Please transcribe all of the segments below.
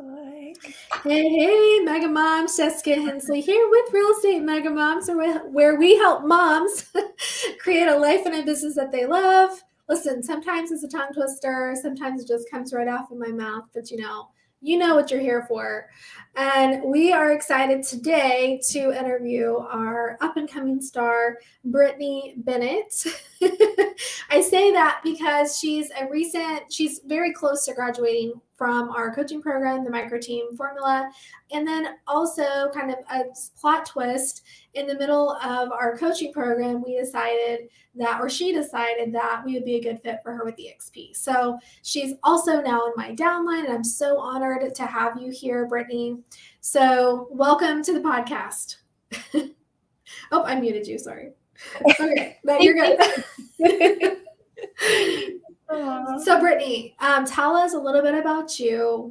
Like, Hey, Mega Moms, Jessica Hensley here with Real Estate Mega Moms, where we help moms create a life and a business that they love. Listen, sometimes it's a tongue twister, sometimes it just comes right off of my mouth, but you know what you're here for. And we are excited today to interview our up and coming star, Britney Bennett. I say that because she's very close to graduating from our coaching program, the Micro Team Formula. And then also, kind of a plot twist, in the middle of our coaching program, she decided that we would be a good fit for her with EXP. So she's also now in my downline, and I'm so honored to have you here, Britney. So welcome to the podcast. Oh, I muted you. Sorry. Okay, but you're good. So Britney, tell us a little bit about you.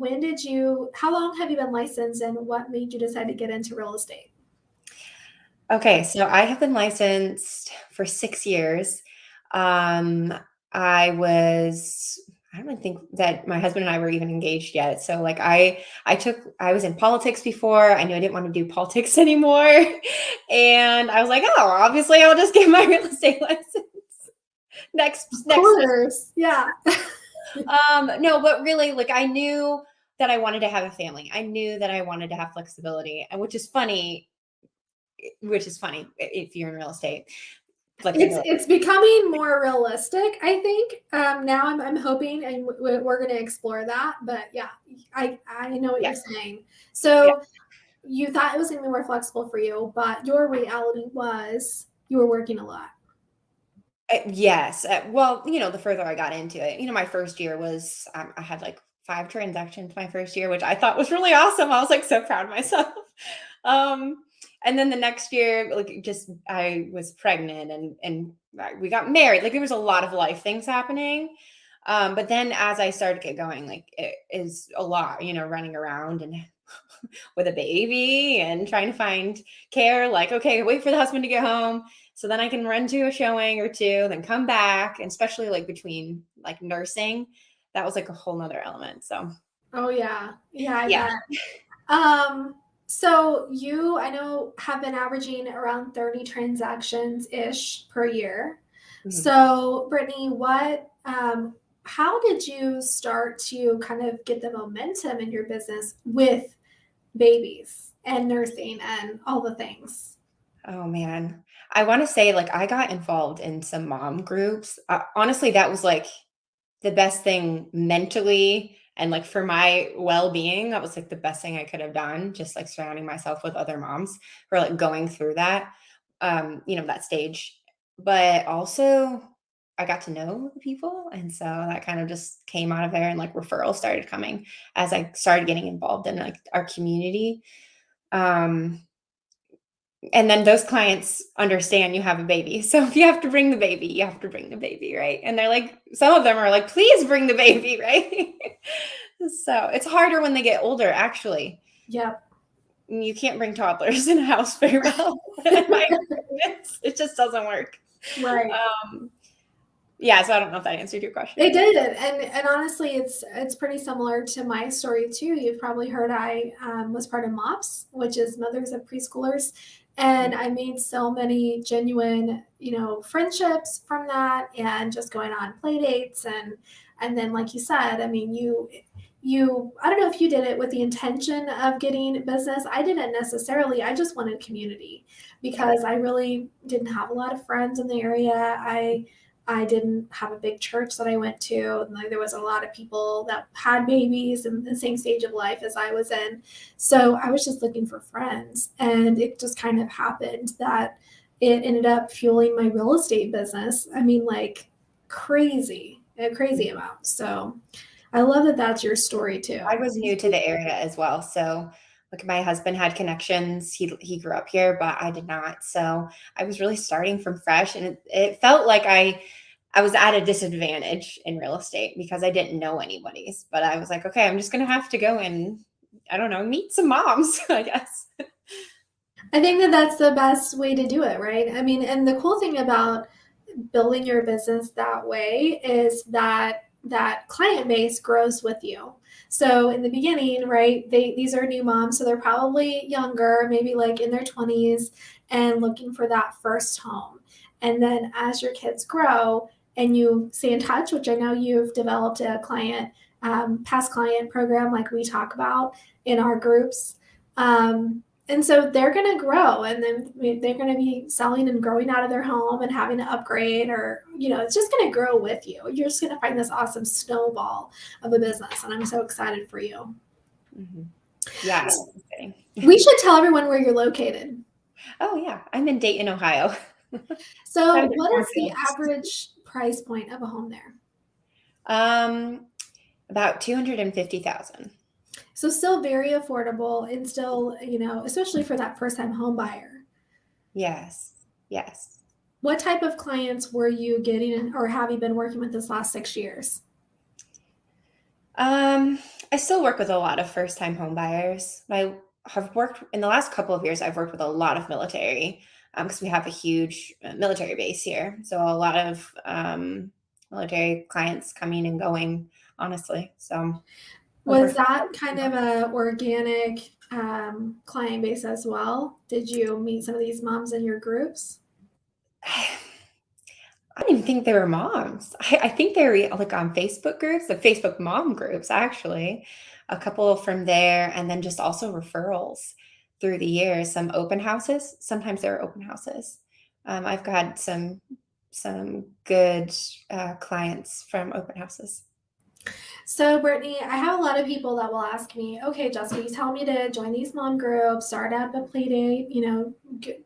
How long have you been licensed, and what made you decide to get into real estate? okay, so I have been licensed for 6 years. I don't even think that my husband and I were even engaged yet. So like I was in politics before. I knew I didn't want to do politics anymore. And I was like, oh, obviously I'll just get my real estate license. Next. Of course. Yeah. No, but really, like I knew that I wanted to have a family. I knew that I wanted to have flexibility, and which is funny if you're in real estate. It's becoming more realistic, I think. Now I'm hoping, and we're going to explore that. But yeah, I know what you're saying. So you thought it was going to be more flexible for you, but your reality was you were working a lot. Yes. Well, the further I got into it, my first year was, I had like 5 transactions my first year, which I thought was really awesome. I was like so proud of myself. And then the next year, like I was pregnant and we got married. Like there was a lot of life things happening. But then as I started to get going, like it is a lot, running around and with a baby and trying to find care, like, okay, wait for the husband to get home. So then I can run to a showing or two, then come back. And especially like between like nursing, that was like a whole nother element. So. Oh yeah. Yeah, I bet. So you, I know, have been averaging around 30 transactions-ish per year. Mm-hmm. So Britney, how did you start to kind of get the momentum in your business with babies and nursing and all the things? Oh man. I want to say like I got involved in some mom groups. Honestly, that was like the best thing mentally and like for my well-being. That was like the best thing I could have done, just like surrounding myself with other moms who are like going through that, that stage. But also I got to know the people. And so that kind of just came out of there, and like referrals started coming as I started getting involved in like our community. And then those clients understand you have a baby. So if you have to bring the baby, you have to bring the baby, right? And they're like, some of them are like, please bring the baby, right? So it's harder when they get older, actually. Yep. You can't bring toddlers in a house very well. It just doesn't work. Right. Yeah, so I don't know if that answered your question. It did, and honestly, it's pretty similar to my story too. You've probably heard I was part of MOPS, which is Mothers of Preschoolers, and I made so many genuine, friendships from that, and just going on play dates, and then like you said, I mean, I don't know if you did it with the intention of getting business. I didn't necessarily. I just wanted community because I really didn't have a lot of friends in the area. I didn't have a big church that I went to. And there was a lot of people that had babies in the same stage of life as I was in. So I was just looking for friends. And it just kind of happened that it ended up fueling my real estate business. I mean, like a crazy amount. So I love that that's your story too. I was new to the area as well. So like my husband had connections. He grew up here, but I did not. So I was really starting from fresh, and it felt like I was at a disadvantage in real estate because I didn't know anybody's, but I was like, okay, I'm just going to have to go and I don't know, meet some moms, I guess. I think that that's the best way to do it, right? I mean, and the cool thing about building your business that way is that that client base grows with you. So in the beginning, right, these are new moms, so they're probably younger, maybe like in their 20s, and looking for that first home. And then as your kids grow and you stay in touch, which I know you've developed a client, past client program like we talk about in our groups. And so they're going to grow, and then they're going to be selling and growing out of their home and having to upgrade, or, it's just going to grow with you. You're just going to find this awesome snowball of a business. And I'm so excited for you. Mm-hmm. Yeah. We should tell everyone where you're located. Oh yeah. I'm in Dayton, Ohio. So what is the average price point of a home there? About 250,000. So still very affordable, and still, especially for that first time home buyer. Yes. Yes. What type of clients were you getting, or have you been working with this last 6 years? I still work with a lot of first time home buyers. I have worked in the last couple of years, I've worked with a lot of military, because we have a huge military base here. So a lot of military clients coming and going, honestly. So was that kind of a organic client base as well? Did you meet some of these moms in your groups? I don't even think they were moms. I think they were like on Facebook groups, the Facebook mom groups, actually. A couple from there, and then just also referrals through the years. Some open houses. Sometimes there are open houses. I've got some good clients from open houses. So, Brittany, I have a lot of people that will ask me, okay, Jessica, you tell me to join these mom groups, start at a play date,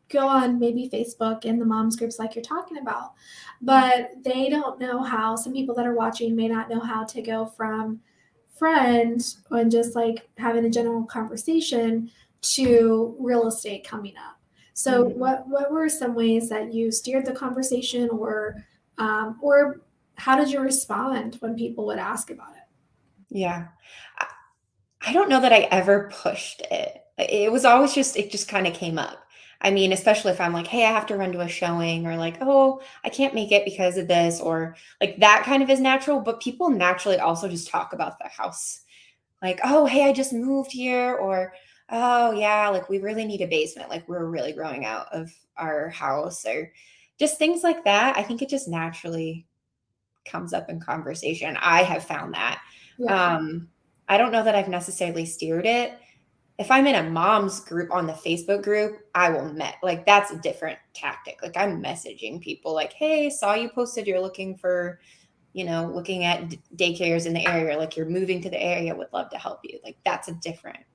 go on maybe Facebook and the moms groups like you're talking about. But they don't know how, some people that are watching may not know how to go from friend and just like having a general conversation to real estate coming up. So, what were some ways that you steered the conversation, or how did you respond when people would ask about it? Yeah. I don't know that I ever pushed it. It was always it just kind of came up. I mean, especially if I'm like, hey, I have to run to a showing, or like, oh, I can't make it because of this, or like that kind of is natural. But people naturally also just talk about the house. Like, oh, hey, I just moved here, or oh, yeah, like we really need a basement. Like we're really growing out of our house, or just things like that. I think it just naturally comes up in conversation. I have found that. Yeah. I don't know that I've necessarily steered it. If I'm in a mom's group on the Facebook group, I will like that's a different tactic. Like I'm messaging people like, hey, saw you posted you're looking for, looking at daycares in the area, like you're moving to the area, would love to help you. Like that's a different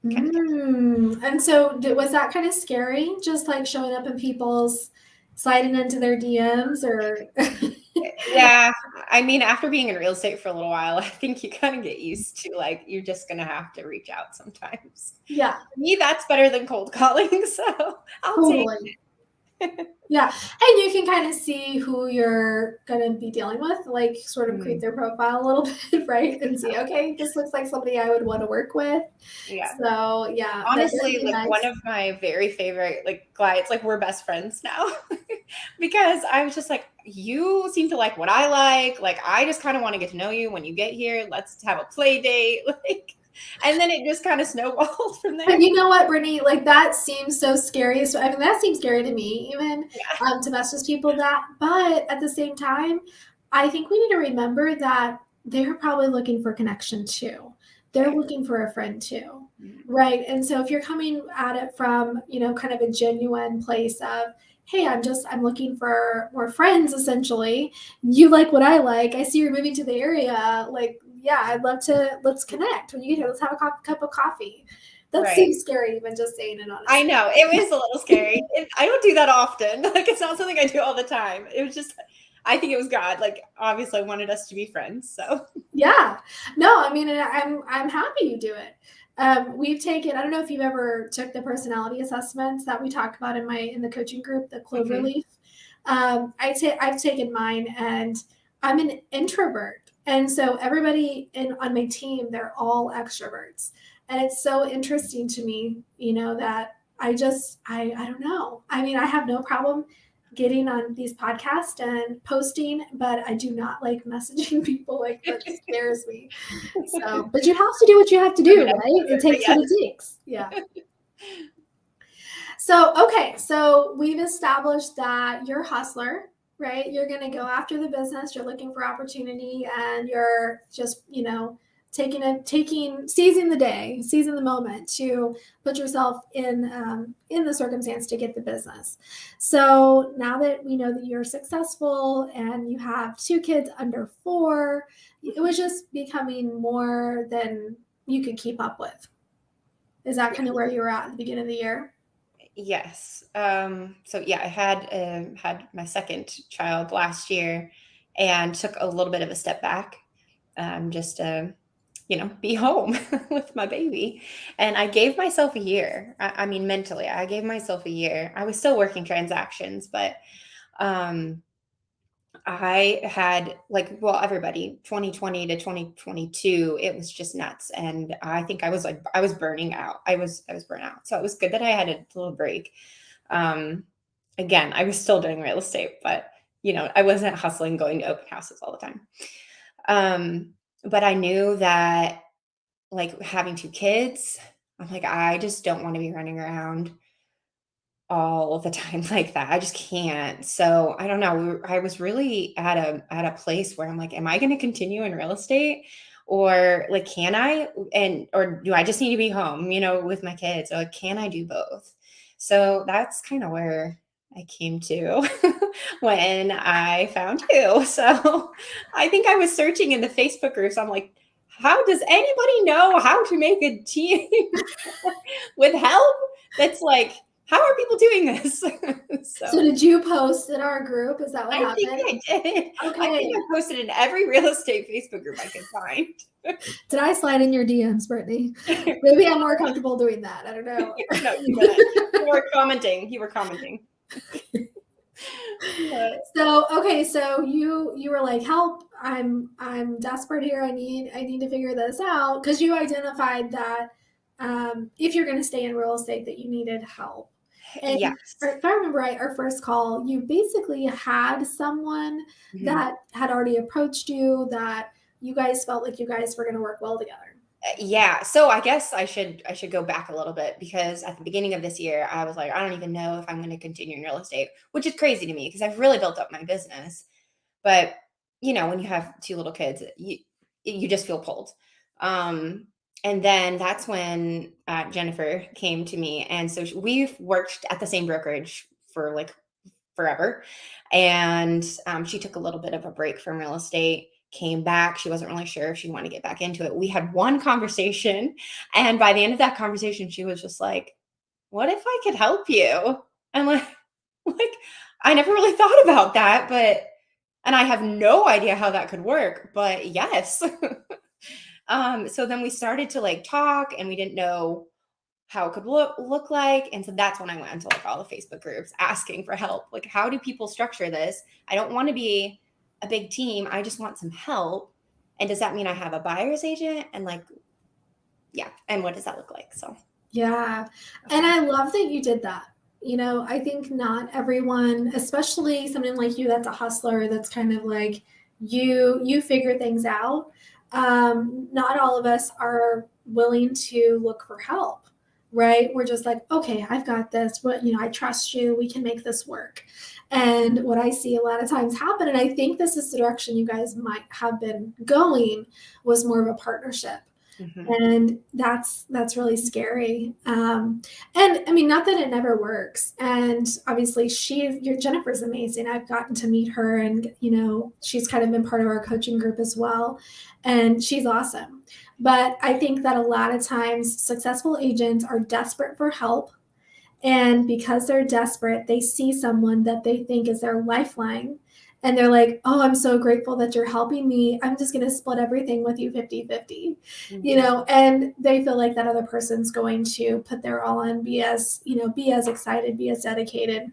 kind of thing. And so was that kind of scary, just like showing up in people's, sliding into their DMs, or Yeah. I mean, after being in real estate for a little while, I think you kind of get used to like you're just gonna have to reach out sometimes. Yeah. For me, that's better than cold calling. So I'll take it. Yeah. And you can kind of see who you're going to be dealing with, like sort of create their profile a little bit, right? And see, okay, this looks like somebody I would want to work with. Yeah. So, yeah. Honestly, like one of my very favorite like clients, like we're best friends now because I was just like, you seem to like what I like. Like, I just kind of want to get to know you when you get here. Let's have a play date. Like, and then it just kind of snowballed from there. And you know what, Brittany, like that seems so scary. So, I mean, that seems scary to me, even to message people that, but at the same time, I think we need to remember that they're probably looking for connection too. They're looking for a friend too. Right. And so if you're coming at it from, kind of a genuine place of, hey, I'm looking for more friends, essentially. You like what I like. I see you're moving to the area. Like, yeah, I'd love to, let's connect. When you get here, let's have a cup of coffee. That seems scary, even just saying it, honestly. I know. It was a little scary. I don't do that often. Like, it's not something I do all the time. It was just, I think it was God. Like, obviously wanted us to be friends. So yeah. No, I mean, I'm happy you do it. We've taken, I don't know if you've ever took the personality assessments that we talk about in the coaching group, the Cloverleaf. I've taken mine, and I'm an introvert. And so everybody on my team, they're all extroverts. And it's so interesting to me, that I don't know. I mean, I have no problem getting on these podcasts and posting, but I do not like messaging people. Like, that scares me. So, but you have to do what you have to do, right? It takes what it takes. Yeah. So, okay. So we've established that you're a hustler, right? You're going to go after the business. You're looking for opportunity, and you're just, seizing the day, seizing the moment to put yourself in the circumstance to get the business. So now that we know that you're successful and you have 2 kids under 4, it was just becoming more than you could keep up with. Is that kind of where you were at the beginning of the year? Yes. So yeah, I had my second child last year and took a little bit of a step back, just to, be home with my baby. And I gave myself a year. I mean, mentally, I gave myself a year. I was still working transactions, but um, I had everybody 2020 to 2022, it was just nuts. And I think I was burning out. I was burnt out. So it was good that I had a little break. Um, Again, I was still doing real estate, but I wasn't hustling, going to open houses all the time. But I knew that, like, having 2 kids, I'm like, I just don't want to be running around all the time like that. I just can't. So I don't know. I was really at a place where I'm like, am I going to continue in real estate, or like, can I, or do I just need to be home, with my kids? Or like, can I do both? So that's kind of where I came to when I found you. So I think I was searching in the Facebook groups. I'm like, how does anybody know how to make a team with help? That's like, how are people doing this? So did you post in our group? Is that what I think happened? I did. I Okay. think I posted in every real estate Facebook group I could find. Did I slide in your DMs, Brittany? Maybe I'm more comfortable doing that. I don't know. No, you didn't. You were commenting. You were commenting. So okay, so you were like, help, I'm desperate here. I need to figure this out, because you identified that if you're going to stay in real estate, that you needed help. And Yes. if I remember right, our first call, you basically had someone that had already approached you, that you guys felt like you guys were going to work well together. Yeah. So I guess I should go back a little bit, because at the beginning of this year, I was like, I don't even know if I'm going to continue in real estate, which is crazy to me because I've really built up my business. But when you have 2 little kids, you just feel pulled. And then that's when Jennifer came to me, and so we've worked at the same brokerage for like forever. And she took a little bit of a break from real estate, came back. She wasn't really sure if she wanted to get back into it. We had one conversation, and by the end of that conversation, she was just like, what if I could help you? And like I never really thought about that, and I have no idea how that could work, but yes. So then we started to like talk, and we didn't know how it could look like. And so that's when I went into like all the Facebook groups asking for help. Like, how do people structure this? I don't want to be a big team. I just want some help. And does that mean I have a buyer's agent? And like, yeah. And what does that look like? So, yeah. And I love that you did that. I think not everyone, especially someone like you that's a hustler, that's kind of like you figure things out. Not all of us are willing to look for help, right? We're just like, okay, I've got this. I trust you. We can make this work. And what I see a lot of times happen, and I think this is the direction you guys might have been going, was more of a partnership. And that's really scary. And I mean, not that it never works. And obviously Jennifer's amazing. I've gotten to meet her, and she's kind of been part of our coaching group as well. And she's awesome. But I think that a lot of times successful agents are desperate for help. And because they're desperate, they see someone that they think is their lifeline. And they're like, oh, I'm so grateful that you're helping me. I'm just going to split everything with you 50-50, and they feel like that other person's going to put their all in, be as excited, be as dedicated.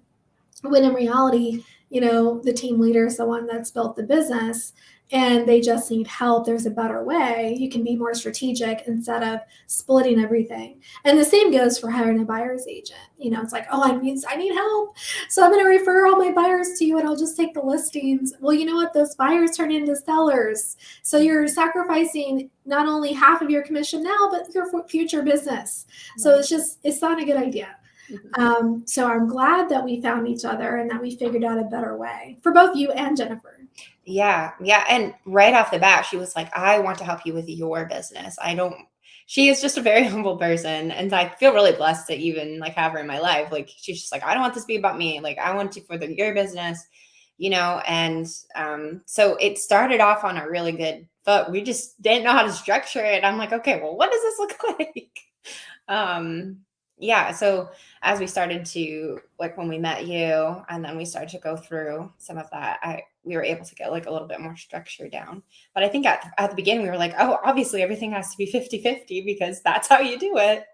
When in reality, the team leader is the one that's built the business and they just need help, there's a better way. You can be more strategic instead of splitting everything. And the same goes for hiring a buyer's agent. It's like, oh, I need help. So I'm going to refer all my buyers to you and I'll just take the listings. Well, you know what? Those buyers turn into sellers. So you're sacrificing not only half of your commission now, but your future business. So it's not a good idea. So I'm glad that we found each other and that we figured out a better way for both you and Jennifer. Yeah. Yeah. And right off the bat, she was like, I want to help you with your business. She is just a very humble person. And I feel really blessed to even like have her in my life. Like, she's just like, I don't want this to be about me. Like, I want to for your business, and so it started off on a really good foot. We just didn't know how to structure it. I'm like, okay, well, what does this look like? Yeah. So as we started to, like, when we met you and then we started to go through some of that, we were able to get like a little bit more structure down. But I think at the beginning we were like, oh, obviously everything has to be 50-50 because that's how you do it.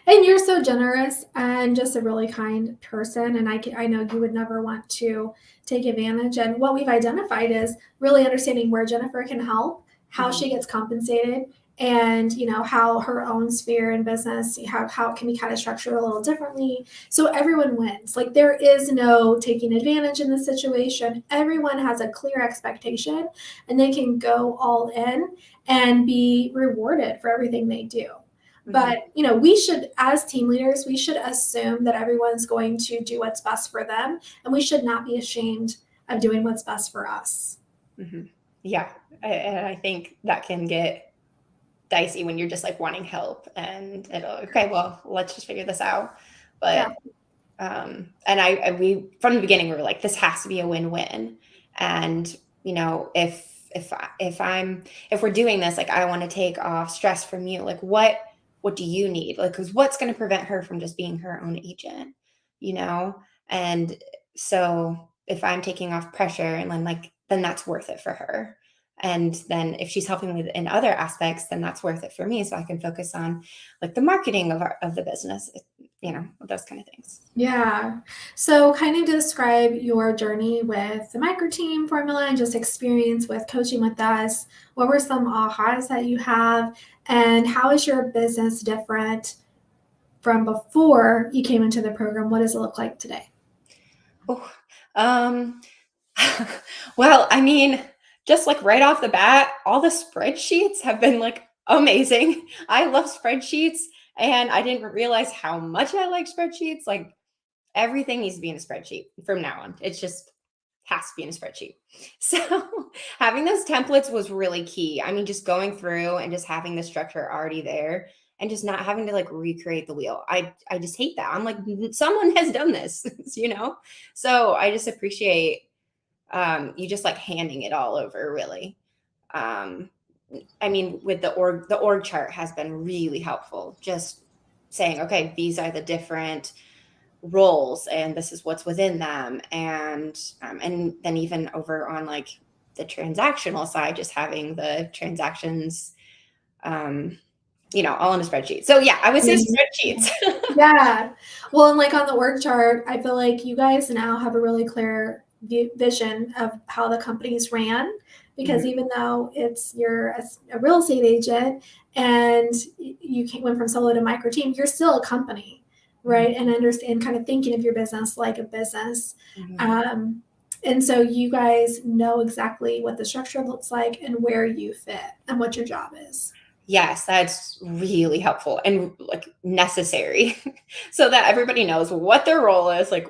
And you're so generous and just a really kind person. And I know you would never want to take advantage. And what we've identified is really understanding where Jennifer can help, how she gets compensated, and how her own sphere in business, how can we kind of structure it a little differently so everyone wins. Like, there is no taking advantage in this situation. Everyone has a clear expectation and they can go all in and be rewarded for everything they do. But we should, as team leaders, we should assume that everyone's going to do what's best for them, and we should not be ashamed of doing what's best for us. Yeah. And I think that can get dicey when you're just like wanting help and okay, well, let's just figure this out. But and we from the beginning we were like, this has to be a win-win. And if we're doing this, like, I want to take off stress from you. Like, what do you need? Like, because what's going to prevent her from just being her own agent, And so if I'm taking off pressure, and then that's worth it for her. And then if she's helping me in other aspects, then that's worth it for me. So I can focus on like the marketing of the business, those kind of things. Yeah. So kind of describe your journey with the micro team formula and just experience with coaching with us. What were some ahas that you have, and how is your business different from before you came into the program? What does it look like today? Oh, well, I mean, just like right off the bat, all the spreadsheets have been like amazing. I love spreadsheets, and I didn't realize how much I like spreadsheets. Like, everything needs to be in a spreadsheet from now on. It just has to be in a spreadsheet. So having those templates was really key. I mean, just going through and just having the structure already there and just not having to like recreate the wheel. I just hate that. I'm like, someone has done this, So I just appreciate you just like handing it all over, really. I mean, with the org chart has been really helpful. Just saying, okay, these are the different roles and this is what's within them. And then even over on like the transactional side, just having the transactions, all in a spreadsheet. So yeah, I would say spreadsheets. Yeah. Well, and like on the org chart, I feel like you guys now have a really clear vision of how the company's ran, because even though you're a real estate agent and you went from solo to micro team, you're still a company, right? And understand, kind of thinking of your business like a business. And so you guys know exactly what the structure looks like and where you fit and what your job is. Yes, that's really helpful and like necessary so that everybody knows what their role is. Like,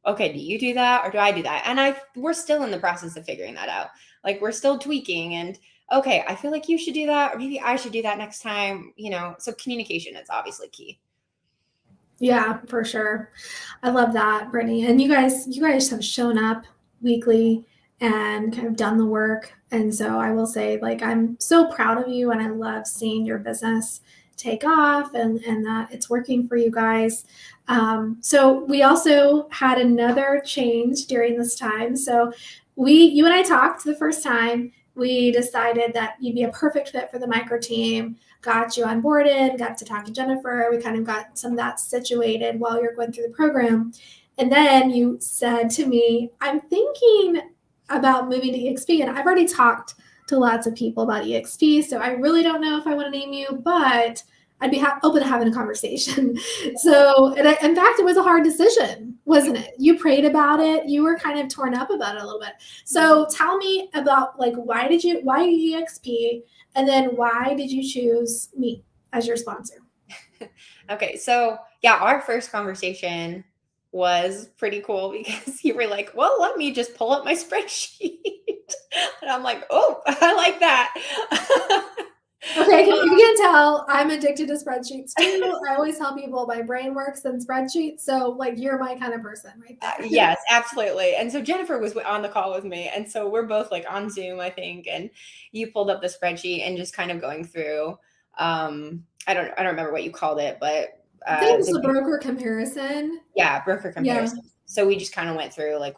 okay, do you do that or do I do that? And we're still in the process of figuring that out. Like, we're still tweaking and, okay, I feel like you should do that, or maybe I should do that next time, so communication is obviously key. Yeah, for sure. I love that, Brittany. And you guys have shown up weekly and kind of done the work. And so I will say, like, I'm so proud of you and I love seeing your business take off and that it's working for you guys. So we also had another change during this time. So you and I talked the first time. We decided that you'd be a perfect fit for the micro team, got you onboarded, got to talk to Jennifer. We kind of got some of that situated while you're going through the program. And then you said to me, I'm thinking about moving to EXP. And I've already talked to lots of people about EXP. So I really don't know if I want to name you, but I'd be open to having a conversation. So, in fact, it was a hard decision, wasn't it? You prayed about it. You were kind of torn up about it a little bit. So tell me about like, why EXP? And then why did you choose me as your sponsor? Okay, so yeah, our first conversation was pretty cool because you were like, well, let me just pull up my spreadsheet. And I'm like, oh, I like that. Okay, if you can't tell, I'm addicted to spreadsheets too. I always tell people my brain works in spreadsheets. So, like, you're my kind of person right there. Yes, absolutely. And so Jennifer was on the call with me. And so we're both like on Zoom, I think. And you pulled up the spreadsheet and just kind of going through, I don't remember what you called it, but I think it was a broker comparison. yeah, broker comparison. Yeah. So we just kind of went through like,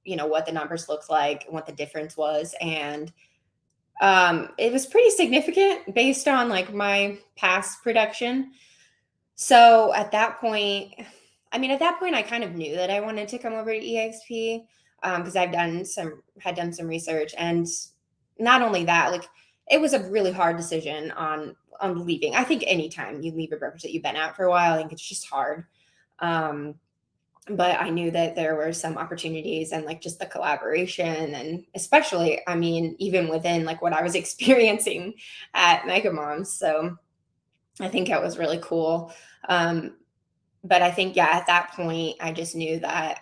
what the numbers looked like and what the difference was. And it was pretty significant based on like my past production. So at that point, I kind of knew that I wanted to come over to EXP because had done some research, and not only that, like it was a really hard decision on leaving. I think anytime you leave a brokerage that you've been at for a while, I think it's just hard. Um, but I knew that there were some opportunities and like just the collaboration, and especially, even within like what I was experiencing at Mega Moms. So I think that was really cool. But I think, yeah, at that point, I just knew that,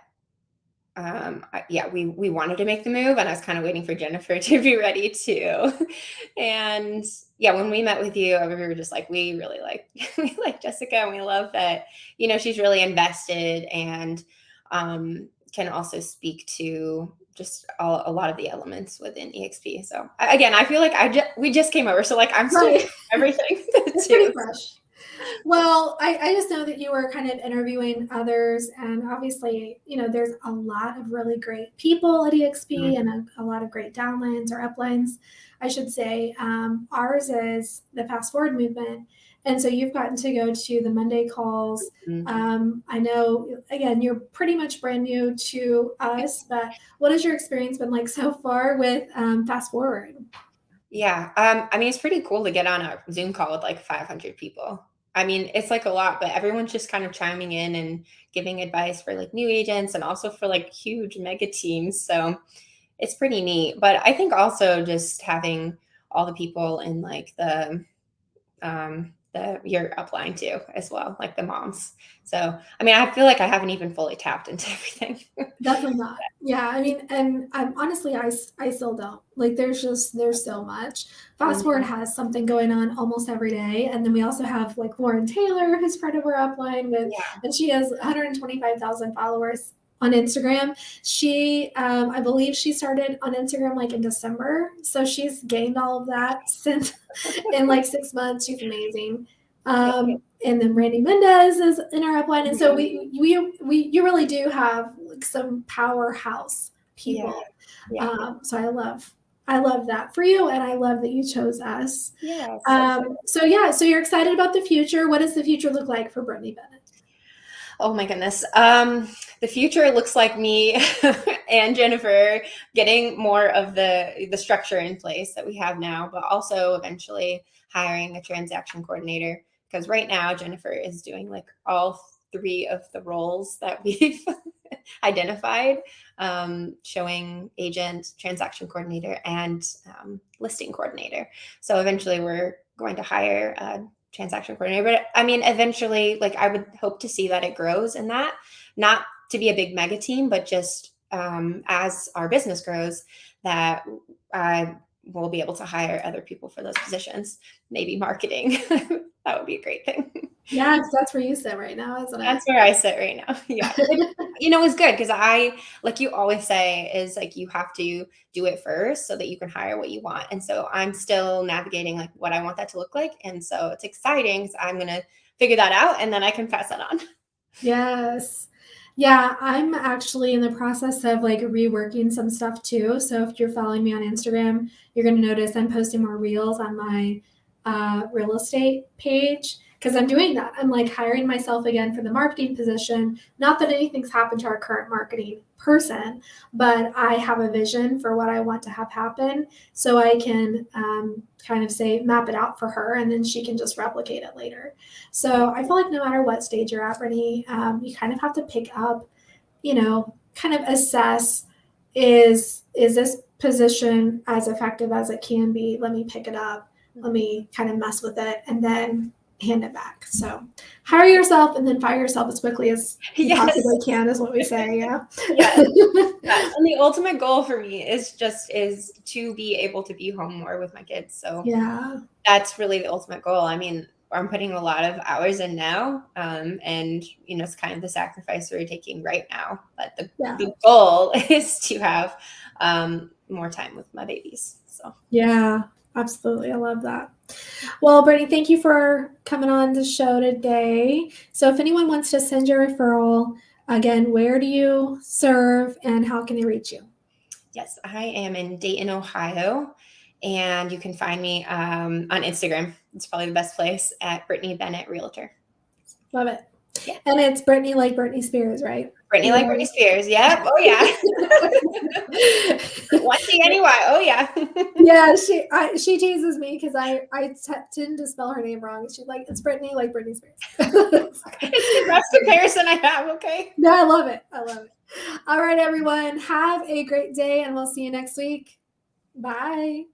we wanted to make the move, and I was kind of waiting for Jennifer to be ready too. And yeah, when we met with you, we were just like, we really like we like Jessica, and we love that she's really invested and can also speak to just a lot of the elements within EXP. So again, I feel like we just came over, so like I'm still Right. everything It's too. pretty fresh. Well, I just know that you were kind of interviewing others, and obviously, there's a lot of really great people at EXP and a lot of great downlines or uplines, I should say. Ours is the Fast Forward movement. And so you've gotten to go to the Monday calls. I know, again, you're pretty much brand new to us, but what has your experience been like so far with Fast Forward? Yeah. It's pretty cool to get on a Zoom call with like 500 people. It's like a lot, but everyone's just kind of chiming in and giving advice for like new agents and also for like huge mega teams. So it's pretty neat. But I think also just having all the people in like your upline too as well, like the moms. So I feel like I haven't even fully tapped into everything. Definitely not. Yeah, and I'm honestly, I still don't. Like, there's so much. Fast Forward has something going on almost every day, and then we also have like Lauren Taylor, who's part of our upline Yeah. and she has 125,000 followers on Instagram. She, I believe, she started on Instagram like in December, so she's gained all of that since in like 6 months. She's amazing. And then Randy Mendez is in our upline, and so you really do have like some powerhouse Yeah. people. Yeah. So I love that for you, and I love that you chose us. Yeah. So you're excited about the future. What does the future look like for Brittany Bennett? Oh my goodness. The future looks like me and Jennifer getting more of the structure in place that we have now, but also eventually hiring a transaction coordinator. Because right now Jennifer is doing like all three of the roles that we've identified, showing agent, transaction coordinator, and listing coordinator. So eventually we're going to hire a transaction coordinator. But eventually, like I would hope to see that it grows in that, not to be a big mega team, but just as our business grows, that I will be able to hire other people for those positions, maybe marketing. That would be a great thing. Yeah, that's where you sit right now, isn't it? That's where I sit right now. Yeah. It's good because like you always say, is like you have to do it first so that you can hire what you want. And so I'm still navigating like what I want that to look like. And so it's exciting because I'm going to figure that out and then I can pass that on. Yes. Yeah, I'm actually in the process of like reworking some stuff too. So if you're following me on Instagram, you're going to notice I'm posting more reels on my real estate page, because I'm doing that. I'm like hiring myself again for the marketing position. Not that anything's happened to our current marketing person, but I have a vision for what I want to have happen. So I can kind of say, map it out for her, and then she can just replicate it later. So I feel like no matter what stage you're at, Brittany, you kind of have to pick up, kind of assess, is this position as effective as it can be? Let me pick it up. Let me kind of mess with it and then hand it back. So hire yourself and then fire yourself as quickly as you Yes. possibly can, is what we say. Yeah. Yes. Yes. And the ultimate goal for me is to be able to be home more with my kids. So Yeah. that's really the ultimate goal. I mean, I'm putting a lot of hours in now. And it's kind of the sacrifice we're taking right now. But the goal is to have more time with my babies. So yeah, absolutely. I love that. Well, Brittany, thank you for coming on the show today. So if anyone wants to send you a referral, again, where do you serve and how can they reach you? Yes, I am in Dayton, Ohio, and you can find me on Instagram. It's probably the best place, at Britney Bennett Realtor. Love it. Yeah. And it's Britney like Britney Spears, right? Britney like Britney Spears. Yep. Oh yeah. 1TNY. Oh yeah. Yeah, she teases me because I tend to spell her name wrong. She's like, it's Britney like Britney Spears. It's the best comparison I have. Okay. No, I love it. I love it. All right, everyone. Have a great day, and we'll see you next week. Bye.